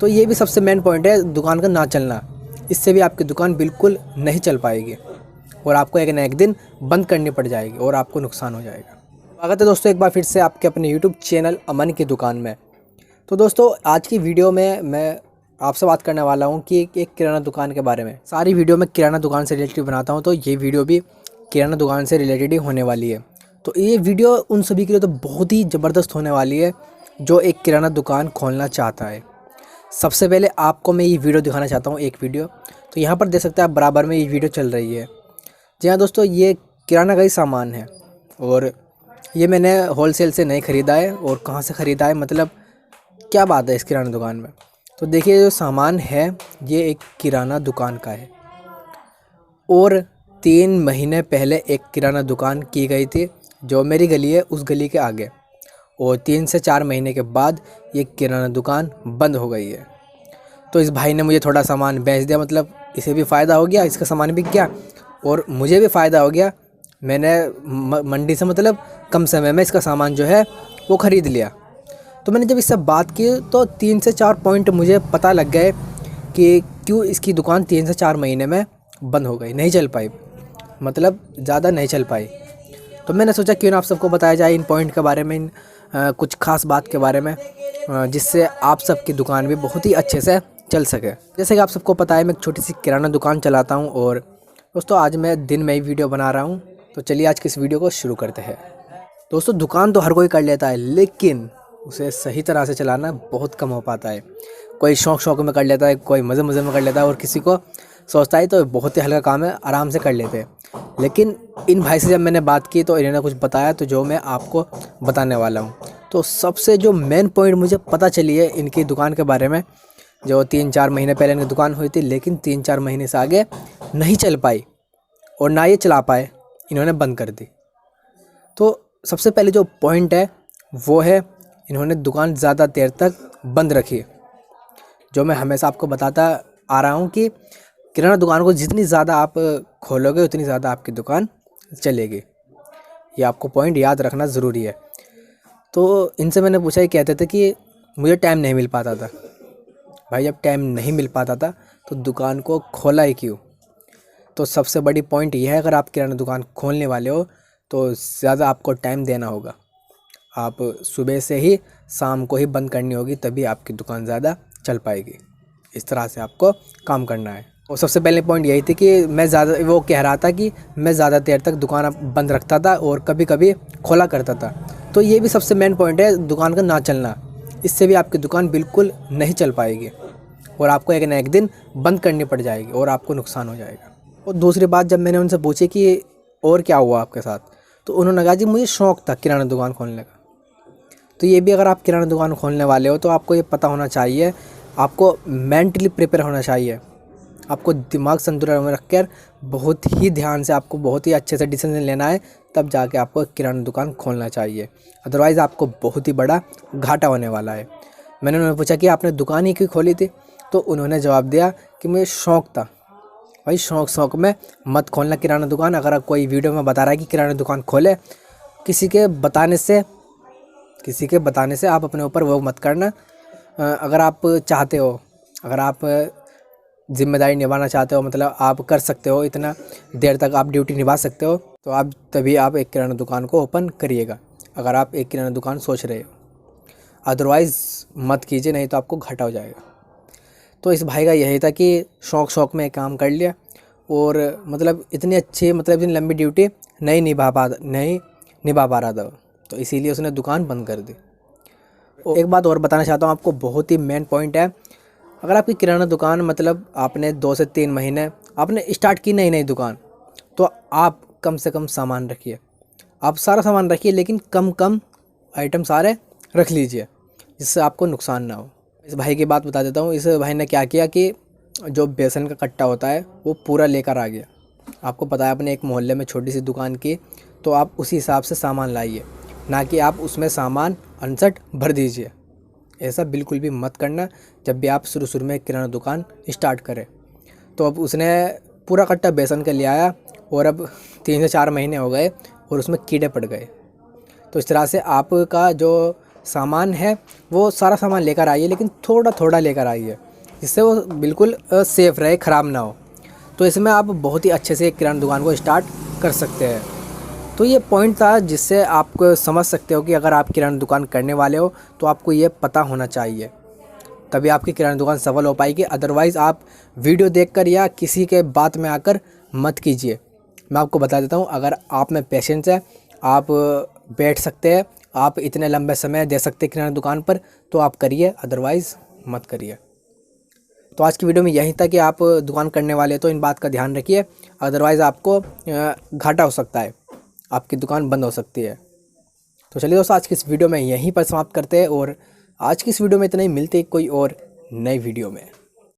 तो ये भी सबसे मेन पॉइंट है दुकान का ना चलना। इससे भी आपकी दुकान बिल्कुल नहीं चल पाएगी और आपको एक ना एक दिन बंद करनी पड़ जाएगी और आपको नुकसान हो जाएगा। स्वागत है दोस्तों एक बार फिर से आपके अपने यूट्यूब चैनल अमन की दुकान में। तो दोस्तों आज की वीडियो में मैं आपसे बात करने वाला हूं कि एक किराना दुकान के बारे में। सारी वीडियो मैं किराना दुकान से रिलेटेड बनाता हूं, तो ये वीडियो भी किराना दुकान से रिलेटेड ही होने वाली है। तो ये वीडियो उन सभी के लिए तो बहुत ही ज़बरदस्त होने वाली है जो एक किराना दुकान खोलना चाहता है। सबसे पहले आपको मैं ये वीडियो दिखाना चाहता हूँ, एक वीडियो। तो यहाँ पर देख सकते हैं आप, बराबर में ये वीडियो चल रही है। जी हाँ दोस्तों, ये किराना का ही सामान है और ये मैंने होलसेल से नहीं ख़रीदा है। और कहाँ से ख़रीदा है, मतलब क्या बात है इस किराना दुकान में। तो देखिए जो सामान है ये एक किराना दुकान का है और 3 महीने पहले एक किराना दुकान की गई थी जो मेरी गली है उस गली के आगे, और 3 से 4 महीने के बाद ये किराना दुकान बंद हो गई है। तो इस भाई ने मुझे थोड़ा सामान बेच दिया, मतलब इसे भी फ़ायदा हो गया, इसका सामान बिक गया और मुझे भी फ़ायदा हो गया। मैंने मंडी से मतलब कम समय में इसका सामान जो है वो ख़रीद लिया। तो मैंने जब इससे बात की तो 3 से 4 पॉइंट मुझे पता लग गए कि क्यों इसकी दुकान 3 से 4 महीने में बंद हो गई, नहीं चल पाई, मतलब ज़्यादा नहीं चल पाई। तो मैंने सोचा क्यों ना आप सबको बताया जाए इन पॉइंट के बारे में, इन कुछ ख़ास बात के बारे में, जिससे आप सबकी दुकान भी बहुत ही अच्छे से चल सके। जैसे कि आप सबको पता है मैं एक छोटी सी किराना दुकान चलाता हूँ और दोस्तों आज मैं दिन में ही वीडियो बना रहा हूँ। तो चलिए आज की इस वीडियो को शुरू करते हैं। दोस्तों दुकान तो हर कोई कर लेता है, लेकिन उसे सही तरह से चलाना बहुत कम हो पाता है। कोई शौक में कर लेता है, कोई मज़े में कर लेता है और किसी को सोचता है तो बहुत ही हल्का काम है, आराम से कर लेते हैं। लेकिन इन भाई से जब मैंने बात की तो इन्होंने कुछ बताया तो जो मैं आपको बताने वाला हूँ। तो सबसे जो मेन पॉइंट मुझे पता चली है इनकी दुकान के बारे में, जो 3-4 महीने पहले इनकी दुकान हुई थी लेकिन 3-4 महीने से आगे नहीं चल पाई और ना ये चला पाए, इन्होंने बंद कर दी। तो सबसे पहले जो पॉइंट है वो है इन्होंने दुकान ज़्यादा देर तक बंद रखी। जो मैं हमेशा आपको बताता आ रहा हूँ कि किराना दुकान को जितनी ज़्यादा आप खोलोगे उतनी ज़्यादा आपकी दुकान चलेगी। ये आपको पॉइंट याद रखना ज़रूरी है। तो इनसे मैंने पूछा, ये कहते थे कि मुझे टाइम नहीं मिल पाता था। भाई जब टाइम नहीं मिल पाता था तो दुकान को खोला ही क्यों। तो सबसे बड़ी पॉइंट यह है, अगर आप किराना दुकान खोलने वाले हो तो ज़्यादा आपको टाइम देना होगा। आप सुबह से ही शाम को ही बंद करनी होगी, तभी आपकी दुकान ज़्यादा चल पाएगी। इस तरह से आपको काम करना है। और सबसे पहले पॉइंट यही थी कि वो कह रहा था कि मैं ज़्यादा देर तक दुकान बंद रखता था और कभी कभी खोला करता था। तो ये भी सबसे मेन पॉइंट है दुकान का ना चलना। इससे भी आपकी दुकान बिल्कुल नहीं चल पाएगी और आपको एक ना एक दिन बंद करनी पड़ जाएगी और आपको नुकसान हो जाएगा। और दूसरी बात, जब मैंने उनसे पूछी कि और क्या हुआ आपके साथ, तो उन्होंने कहा जी मुझे शौक़ था किराना दुकान खोलने का। तो ये भी, अगर आप किराना दुकान खोलने वाले हो तो आपको ये पता होना चाहिए, आपको मेंटली प्रिपेयर होना चाहिए। आपको दिमाग संतुलन में रखकर बहुत ही ध्यान से, आपको बहुत ही अच्छे से डिसीजन लेना है, तब जाके आपको किराना दुकान खोलना चाहिए। अदरवाइज़ आपको बहुत ही बड़ा घाटा होने वाला है। मैंने उन्हें पूछा कि आपने दुकान ही क्यों खोली थी, तो उन्होंने जवाब दिया कि मुझे शौक़ था। भाई शौक़ में मत खोलना किराना दुकान। अगर कोई वीडियो में बता रहा है कि किराना दुकान खोले, किसी के बताने से आप अपने ऊपर वो मत करना। अगर आप चाहते हो, अगर आप ज़िम्मेदारी निभाना चाहते हो, मतलब आप कर सकते हो, इतना देर तक आप ड्यूटी निभा सकते हो, तो आप तभी आप एक किराना दुकान को ओपन करिएगा, अगर आप एक किराना दुकान सोच रहे हो। अदरवाइज़ मत कीजिए, नहीं तो आपको घाटा हो जाएगा। तो इस भाई का यही था कि शौक़ में काम कर लिया और मतलब इतनी अच्छी, मतलब इतनी लंबी ड्यूटी नहीं निभा पा रहा था, तो इसीलिए उसने दुकान बंद कर दी। और एक बात और बताना चाहता हूँ आपको, बहुत ही मेन पॉइंट है। अगर आपकी किराना दुकान, मतलब आपने 2 से 3 महीने आपने स्टार्ट की नई दुकान, तो आप कम से कम सामान रखिए। आप सारा सामान रखिए लेकिन कम आइटम सारे रख लीजिए, जिससे आपको नुकसान ना हो। इस भाई की बात बता देता हूँ। इस भाई ने क्या किया कि जो बेसन का कट्टा होता है वो पूरा लेकर आ गया। आपको पता है अपने एक मोहल्ले में छोटी सी दुकान की, तो आप उसी हिसाब से सामान लाइए, ना कि आप उसमें सामान अनसट भर दीजिए। ऐसा बिल्कुल भी मत करना जब भी आप शुरू में किराना दुकान स्टार्ट करें। तो अब उसने पूरा कट्टा बेसन का ले आया और अब 3 से 4 महीने हो गए और उसमें कीड़े पड़ गए। तो इस तरह से आपका जो सामान है वो सारा सामान लेकर आइए, लेकिन थोड़ा थोड़ा लेकर आइए, जिससे वो बिल्कुल सेफ़ रहे, ख़राब ना हो। तो इसमें आप बहुत ही अच्छे से एक किराना दुकान को स्टार्ट कर सकते हैं। तो ये पॉइंट था जिससे आप समझ सकते हो कि अगर आप किराना दुकान करने वाले हो तो आपको ये पता होना चाहिए, तभी आपकी किराना दुकान सफल हो पाएगी। अदरवाइज़ आप वीडियो देखकर या किसी के बात में आकर मत कीजिए। मैं आपको बता देता हूँ, अगर आप में पेशेंस है, आप बैठ सकते हैं, आप इतने लंबे समय दे सकते हैं किराना दुकान पर, तो आप करिए, अदरवाइज़ मत करिए। तो आज की वीडियो में यही था कि आप दुकान करने वाले तो इन बात का ध्यान रखिए, अदरवाइज़ आपको घाटा हो सकता है, आपकी दुकान बंद हो सकती है। तो चलिए दोस्तों, आज की इस वीडियो में यहीं पर समाप्त करते हैं, और आज की इस वीडियो में इतना ही। मिलते हैं कोई और नई वीडियो में।